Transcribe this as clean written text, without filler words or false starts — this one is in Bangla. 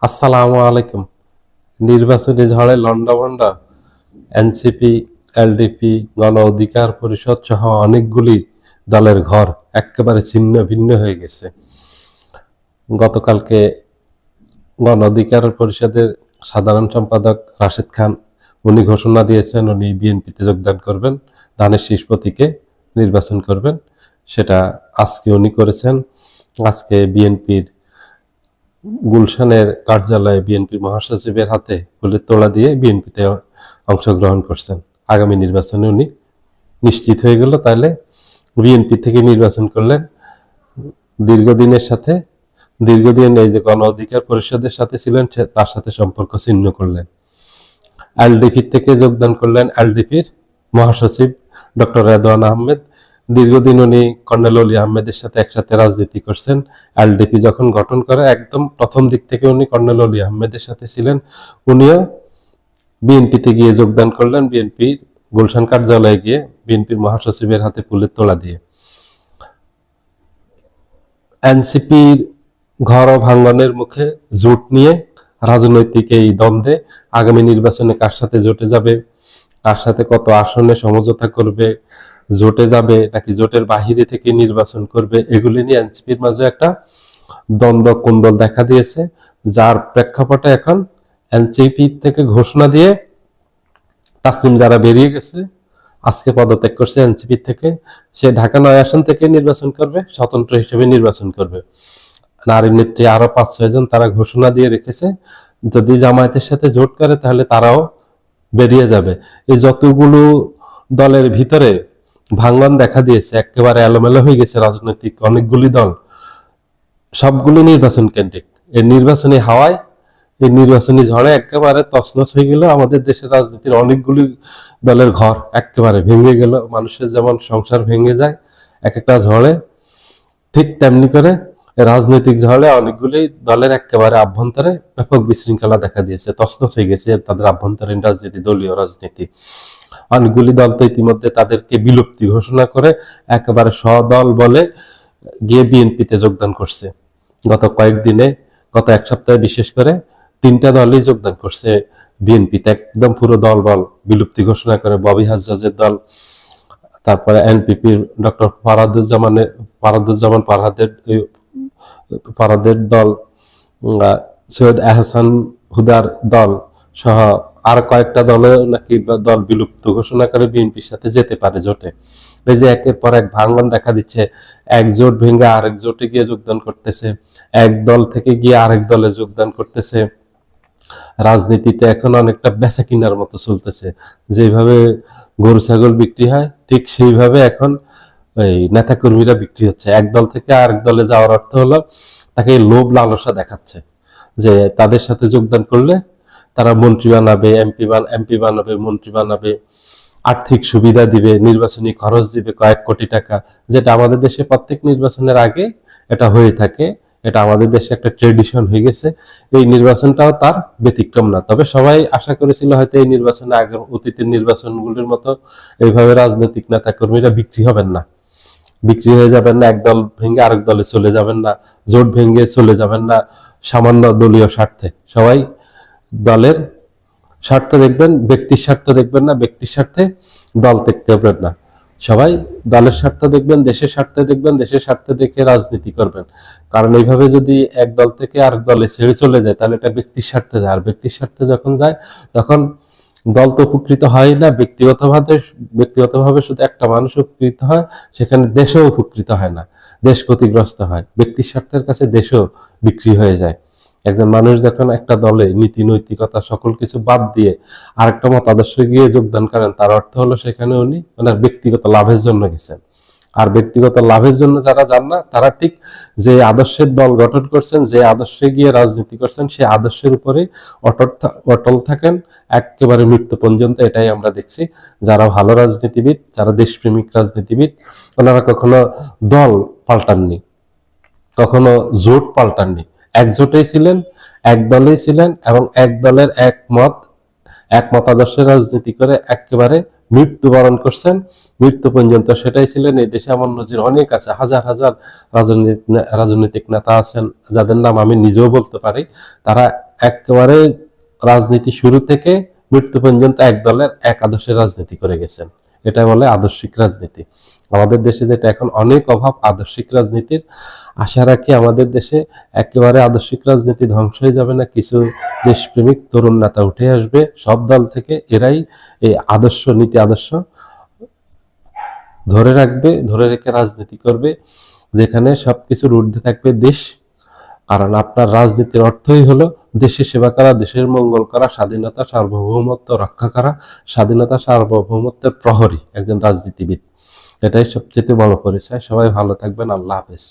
আসসালামু আলাইকুম। নির্বাচনী ঝড়ে লন্ডভন্ড এনসিপি, এলডিপি, গণ অধিকার পরিষদ সহ অনেকগুলি দলের ঘর একেবারে ছিন্ন ভিন্ন হয়ে গেছে। গতকালকে গণ অধিকার পরিষদের সাধারণ সম্পাদক রাশেদ খান উনি ঘোষণা দিয়েছেন উনি বিএনপিতে যোগদান করবেন, ধানের শীষ প্রতীকে নির্বাচন করবেন। সেটা আজকে উনি করেছেন। আজকে বিএনপির গুলশানের কার্যালয়ে বিএনপি মহাসচিবের হাতে ফুলের তোড়া দিয়ে বিএনপিতে অংশগ্রহণ করছেন। আগামী নির্বাচনে উনি নিশ্চিত হয়ে গেল। তাহলে বিএনপি থেকে নির্বাচন করলেন। দীর্ঘদিন এই যে গণ অধিকার পরিষদের সাথে ছিলেন তার সাথে সম্পর্ক ছিন্ন করলেন। এলডিপি থেকে যোগদান করলেন এলডিপির মহাসচিব ডক্টর রেদওয়ান আহমেদ। দীর্ঘদিন উনি কর্নেল অলি আহমেদের সাথে একসাথে রাজনীতি করছেন। এলডিপি যখন গঠন করে একদম প্রথম দিক থেকে উনি কর্নেল অলি আহমেদের সাথে ছিলেন। উনিও বিএনপিতে গিয়ে যোগদান করলেন, বিএনপির গুলশান কার্যালয়ে গিয়ে বিএনপির মহাসচিবের হাতে ফুলের তোড়া দিয়ে। এনসিপির ঘর ভাঙ্গনের মুখে জোট নিয়ে রাজনৈতিক এই দ্বন্দ্বে আগামী নির্বাচনে কার সাথে জোটে যাবে, কার সাথে কত আসনে সমঝোতা করবে, জোটে যাবে নাকি জোটের বাহিরে থেকে নির্বাচন করবে, এগুলি নিয়ে এনসিপির মাঝে একটা দ্বন্দ্ব কুন্দল দেখা দিয়েছে। যার প্রেক্ষাপটে এখন এনসিপি থেকে ঘোষণা দিয়ে তাসলিম যারা বেরিয়ে গেছে, আজকে পদত্যাগ করছে এনসিপি থেকে, সে ঢাকা ৯ আসন থেকে নির্বাচন করবে, স্বতন্ত্র হিসেবে নির্বাচন করবে। নারী নেত্রী আরো ৫-৬ জন তারা ঘোষণা দিয়ে রেখেছে যদি জামায়াতের সাথে জোট করে তাহলে তারাও বেরিয়ে যাবে। এই যতগুলো দলের ভিতরে ভাঙ্গন দেখা দিয়েছে, একেবারে এলোমেলো হয়ে গেছে রাজনৈতিক অনেকগুলি দল, সবগুলো নির্বাচন কেন্দ্রিক। এই নির্বাচনী হাওয়ায়, এই নির্বাচনী ঝড়ে একেবারে তছনছ হয়ে গেল আমাদের দেশের রাজনীতির অনেকগুলি দলের ঘর, একেবারে ভেঙে গেল। মানুষের যেমন সংসার ভেঙে যায় এক একটা ঝড়ে, ঠিক তেমনি করে রাজনৈতিক ঝড়ে অনেকগুলি দলের একেবারে আভ্যন্তরে ব্যাপক বিশৃঙ্খলা দেখা দিয়েছে, তছনছ হয়ে গেছে তাদের আভ্যন্তরীণ রাজনীতি, দলীয় রাজনীতি। অনেকগুলি দল তো ইতিমধ্যে তাদেরকে বিলুপ্তি ঘোষণা করে একেবারে স্বদল বলে গিয়ে বিএনপিতে যোগদান করছে। গত এক সপ্তাহে বিশেষ করে 3টা দলই যোগদান করছে বিএনপিতে, একদম পুরো দল বল বিলুপ্তি ঘোষণা করে। ববি হাজ্জাজের দল, তারপরে এনপিপির ডক্টর ফারাদুজ্জামান ফারহাদের দল, সৈয়দ আহসান হুদার দল সহ আর কয়েকটা দলে নাকি দল বিলুপ্ত ঘোষণা করে বিএনপির সাথে যেতে পারে জোটে। এই যে একের পর এক ভাঙ্গন দেখা দিচ্ছে, এক জোট ভেঙে আরেক জোটে গিয়ে যোগদান করতেছে, এক দল থেকে গিয়ে আরেক দলে যোগদান করতেছে। রাজনীতিতে এখন অনেকটা বেচা কিনার মতো চলতেছে। যেভাবে গরু ছাগল বিক্রি হয় ঠিক সেইভাবে এখন এই নেতাকর্মীরা বিক্রি হচ্ছে। এক দল থেকে আরেক দলে যাওয়ার অর্থ হলো তাকে লোভ লালসা দেখাচ্ছে যে তাদের সাথে যোগদান করলে তারা মন্ত্রী বানাবে, এমপি বানাবে, মন্ত্রী বানাবে, আর্থিক সুবিধা দিবে, নির্বাচনী খরচ দিবে কয়েক কোটি টাকা, যেটা আমাদের দেশে প্রত্যেক নির্বাচনের আগে এটা হয়ে থাকে। এটা আমাদের দেশে একটা ট্রেডিশন হয়ে গেছে। এই নির্বাচনটাও তার ব্যতিক্রম না। তবে সবাই আশা করেছিল হয়তো এই নির্বাচনে আগের অতীতের নির্বাচনগুলির মতো এইভাবে রাজনৈতিক নেতা কর্মীরা বিক্রি হবেন না, বিক্রি হয়ে যাবেন না, একদল ভেঙে আরেক দলে চলে যাবেন না, জোট ভেঙে চলে যাবেন না সামান্য দলীয় স্বার্থে। সবাই দলের স্বার্থ দেখবেন, ব্যক্তির স্বার্থ দেখবেন না, ব্যক্তির স্বার্থে দল ত্যাগ করবেন না। সবাই দলের স্বার্থ দেখবেন, দেশের স্বার্থে দেখবেন, দেশের স্বার্থে দেখে রাজনীতি করবেন। কারণ এইভাবে যদি এক দল থেকে আরেক দলে ছেড়ে চলে যায় তাহলে এটা ব্যক্তির স্বার্থে যায়, আর ব্যক্তির স্বার্থে যখন যায় তখন দল তো উপকৃত হয় না, ব্যক্তিগতভাবে শুধু একটা মানুষ উপকৃত হয়, সেখানে দেশও উপকৃত হয় না, দেশ ক্ষতিগ্রস্ত হয়। ব্যক্তির স্বার্থের কাছে দেশও বিক্রি হয়ে যায়। একজন মানুষ যখন একটা দলে নীতি নৈতিকতা সকল কিছু বাদ দিয়ে আরেকটা মতাদর্শে গিয়ে যোগদান করেন, তার অর্থ হলো সেখানে উনি ওনার ব্যক্তিগত লাভের জন্য গেছেন। আর ব্যক্তিগত লাভের জন্য যারা যান না তারা ঠিক যে আদর্শের দল গঠন করছেন, যে আদর্শে গিয়ে রাজনীতি করছেন, সেই আদর্শের উপরে অটল থাকেন একেবারে মৃত্যু পর্যন্ত। এটাই আমরা দেখছি। যারা ভালো রাজনীতিবিদ, যারা দেশপ্রেমিক রাজনীতিবিদ, ওনারা কখনো দল পাল্টাননি, কখনো জোট পাল্টাননি, একজোটেই ছিলেন, এক দলেই ছিলেন এবং এক দলের এক মতাদর্শে রাজনীতি করে একেবারে মৃত্যুবরণ করছেন, মৃত্যু পর্যন্ত সেটাই ছিলেন। এই দেশে এমন নজির অনেক আছে, হাজার হাজার রাজনৈতিক নেতা আছেন যাদের নাম আমি নিজেও বলতে পারি। তারা একেবারে রাজনীতি শুরু থেকে মৃত্যু পর্যন্ত এক দলের এক আদর্শের রাজনীতি করে গেছেন। এটা বলে আদর্শিক রাজনীতি। আমাদের দেশে যেটা এখন অনেক অভাব আদর্শিক রাজনীতির, আশা রাখি আমাদের দেশে একেবারে আদর্শিক রাজনীতি ধ্বংস হয়ে যাবে না, কিছু দেশপ্রেমিক তরুণ নেতা উঠে আসবে সব দল থেকে, এরাই এই আদর্শ নীতি আদর্শ ধরে রাখবে, ধরে রেখে রাজনীতি করবে, যেখানে সবকিছুর ঊর্ধ্বে থাকবে দেশ। কারণ আপনার রাজনীতির অর্থই হলো দেশের সেবা করা, দেশের মঙ্গল করা, স্বাধীনতা সার্বভৌমত্ব রক্ষা করা, স্বাধীনতা সার্বভৌমত্বের প্রহরী একজন রাজনীতিবিদ। এটাই সবচেয়ে বড় পরিচয়। সবাই ভালো থাকবেন। আল্লাহ হাফেজ।